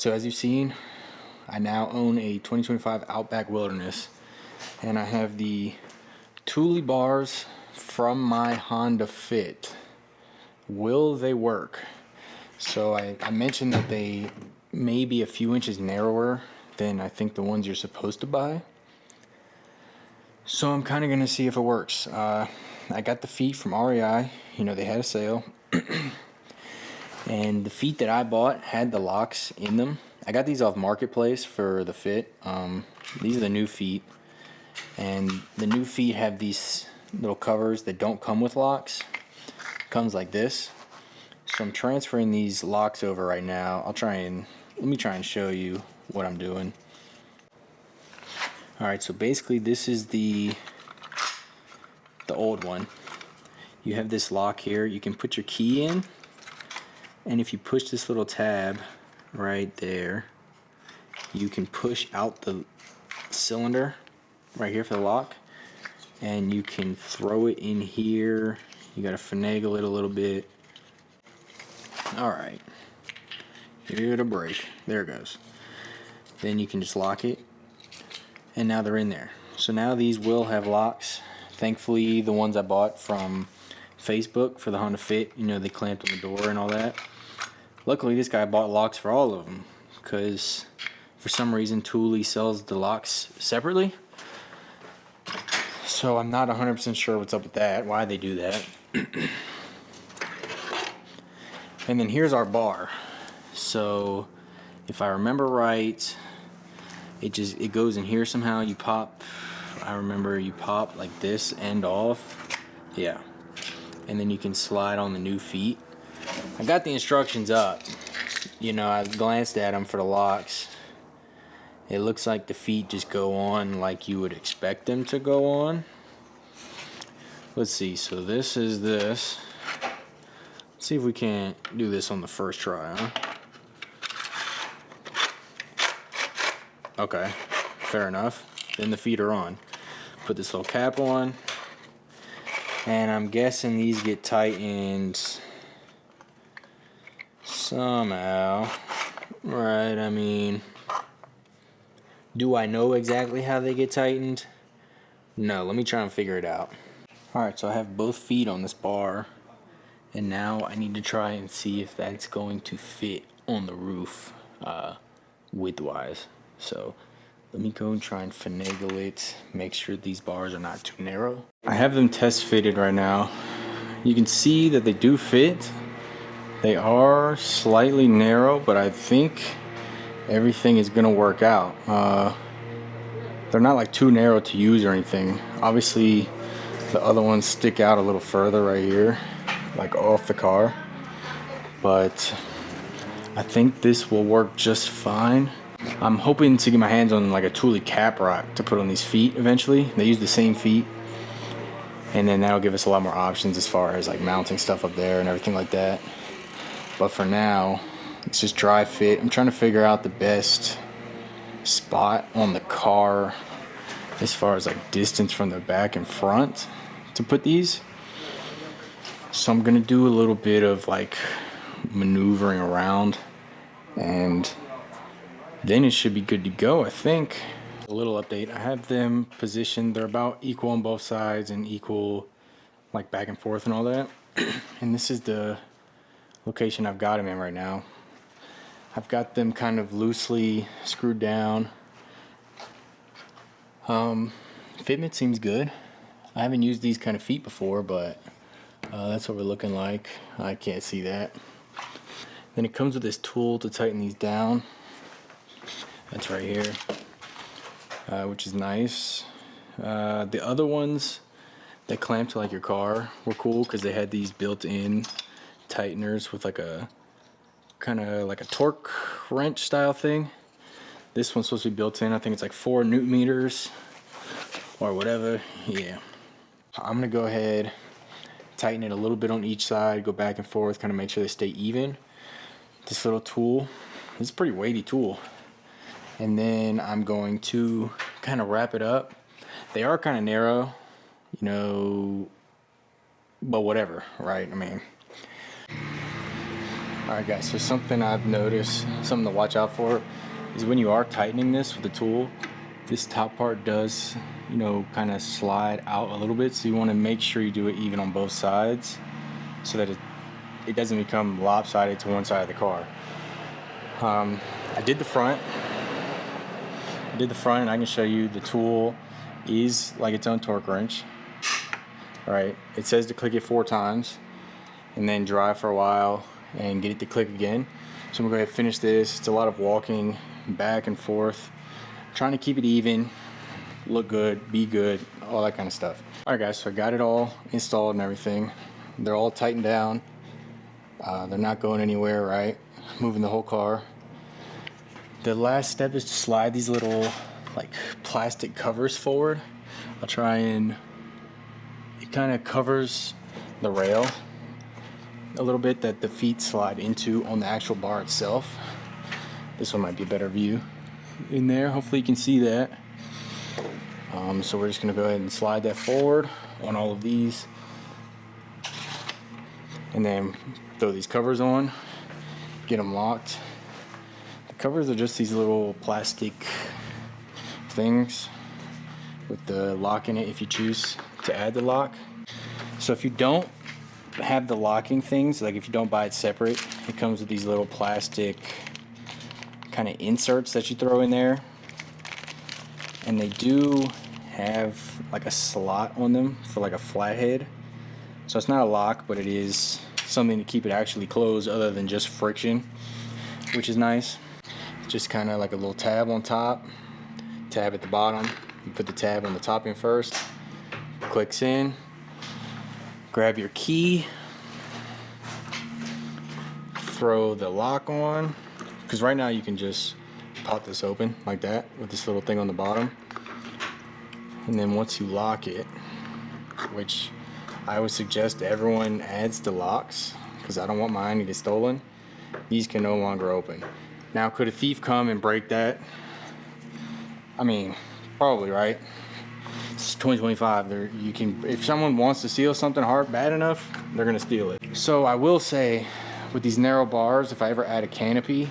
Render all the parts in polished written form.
So as you've seen, I now own a 2025 Outback Wilderness, and I have the Thule bars from my Honda Fit. Will they work? So I mentioned that they may be a few inches narrower than I think the ones you're supposed to buy. So I'm kind of going to see if it works. I got the feet from REI. You know, they had a sale. And the feet that I bought had the locks in them. I got these off Marketplace for the Fit. These are the new feet. And the new feet have these little covers that don't come with locks. It comes like this. So I'm transferring these locks over right now. Let me try and show you what I'm doing. Alright, so basically this is the old one. You have this lock here. You can put your key in. And if you push this little tab right there, you can push out the cylinder right here for the lock, and you can throw it in here. You gotta finagle it a little bit. Alright, give it a break. There it goes. Then you can just lock it, and now they're in there. So now these will have locks. Thankfully, the ones I bought from Facebook for the Honda Fit, you know, they clamped on the door and all that. Luckily, this guy bought locks for all of them, because for some reason Thule sells the locks separately. So I'm not 100% sure what's up with that, why they do that. And then here's our bar. So if I remember right, it goes in here somehow. You pop, I remember you pop like this end off. Yeah. And then you can slide on the new feet. I got the instructions up. You know, I glanced at them for the locks. It looks like the feet just go on like you would expect them to go on. Let's see, so this is this. Let's see if we can't do this on the first try, huh? Okay, fair enough. Then the feet are on. Put this little cap on. And I'm guessing these get tightened somehow. Right, I mean, do I know exactly how they get tightened? No, let me try and figure it out. Alright, so I have both feet on this bar, and now I need to try and see if that's going to fit on the roof width-wise. So let me go and try and finagle it, make sure these bars are not too narrow. I have them test fitted right now. You can see that they do fit. They are slightly narrow, but I think everything is gonna work out. They're not like too narrow to use or anything. Obviously the other ones stick out a little further right here, like off the car, but I think this will work just fine. I'm hoping to get my hands on like a Thule cap rock to put on these feet eventually. They use the same feet, and then that'll give us a lot more options as far as like mounting stuff up there and everything like that. But for now, it's just dry fit. I'm trying to figure out the best spot on the car as far as like distance from the back and front to put these. So I'm gonna do a little bit of like maneuvering around, and then it should be good to go, I think. A little update, I have them positioned, they're about equal on both sides and equal like back and forth and all that. And this is the location I've got them in right now. I've got them kind of loosely screwed down. Fitment seems good. I haven't used these kind of feet before, but that's what we're looking like. I can't see that. Then it comes with this tool to tighten these down. That's right here, which is nice. The other ones that clamp to like your car were cool because they had these built-in tighteners with like a kind of like a torque wrench style thing. This one's supposed to be built in. I think it's like 4 Newton meters or whatever. Yeah, I'm gonna go ahead, tighten it a little bit on each side, go back and forth, kind of make sure they stay even. This little tool, this is a pretty weighty tool. And then I'm going to kind of wrap it up. They are kind of narrow, you know, but whatever, right? I mean, Alright guys, so something I've noticed, something to watch out for, is when you are tightening this with the tool, this top part does, you know, kind of slide out a little bit, so you want to make sure you do it even on both sides so that it doesn't become lopsided to one side of the car. I did the front and I can show you the tool is like its own torque wrench. Alright, it says to click it 4 times and then drive for a while and get it to click again. So I'm gonna go ahead and finish this. It's a lot of walking back and forth, trying to keep it even, look good, be good, all that kind of stuff. Alright guys, so I got it all installed and everything. They're all tightened down. They're not going anywhere, right? Moving the whole car. The last step is to slide these little like plastic covers forward. I'll try and, it kind of covers the rail a little bit that the feet slide into on the actual bar itself. This one might be a better view in there. Hopefully you can see that. So we're just gonna go ahead and slide that forward on all of these and then throw these covers on, get them locked. The covers are just these little plastic things with the lock in it if you choose to add the lock. So if you don't have the locking things, like if you don't buy it separate, it comes with these little plastic kind of inserts that you throw in there, and they do have like a slot on them for like a flathead. So it's not a lock, but it is something to keep it actually closed other than just friction, which is nice. Just kind of like a little tab on top, tab at the bottom. You put the tab on the top in first, clicks in, grab your key, throw the lock on, because right now you can just pop this open like that with this little thing on the bottom, and then once you lock it, which I would suggest everyone adds the locks because I don't want mine to get stolen, these can no longer open. Now, could a thief come and break that? I mean, probably, right? It's 2025. You can, if someone wants to steal something bad enough, they're gonna steal it. So I will say, with these narrow bars, if I ever add a canopy,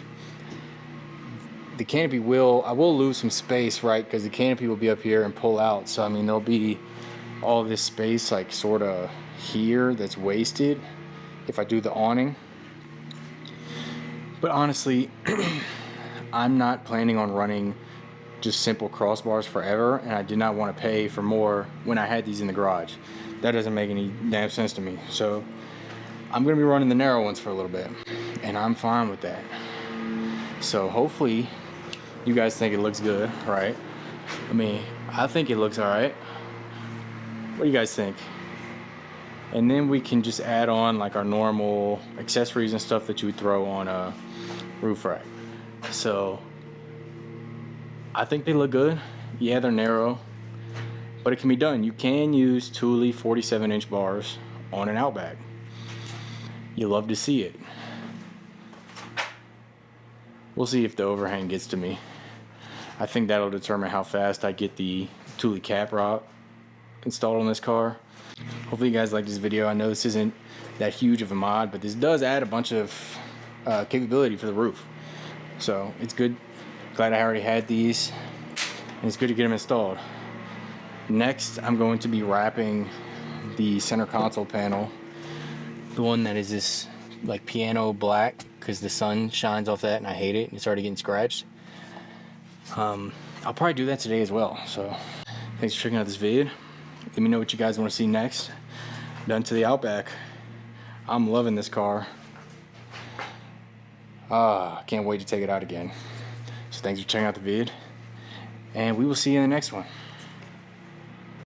the canopy I will lose some space, right? Because the canopy will be up here and pull out. So I mean, there'll be all this space like sort of here that's wasted if I do the awning. But honestly, I'm not planning on running just simple crossbars forever, and I did not want to pay for more when I had these in the garage. That doesn't make any damn sense to me. So I'm gonna be running the narrow ones for a little bit, and I'm fine with that. So hopefully you guys think it looks good, right? I mean, I think it looks all right. What do you guys think? And then we can just add on like our normal accessories and stuff that you would throw on a roof rack. So I think they look good. Yeah, they're narrow, but it can be done. You can use Thule 47-inch bars on an Outback. You love to see it. We'll see if the overhang gets to me. I think that'll determine how fast I get the Thule cap rock installed on this car. Hopefully you guys like this video. I know this isn't that huge of a mod, but this does add a bunch of capability for the roof. So it's good. Glad I already had these, and it's good to get them installed. Next, I'm going to be wrapping the center console panel, the one that is this like piano black, because the sun shines off that and I hate it and it's already getting scratched. I'll probably do that today as well. So thanks for checking out this vid. Let me know what you guys want to see next. Done to the Outback. I'm loving this car. Can't wait to take it out again. So thanks for checking out the vid, and we will see you in the next one.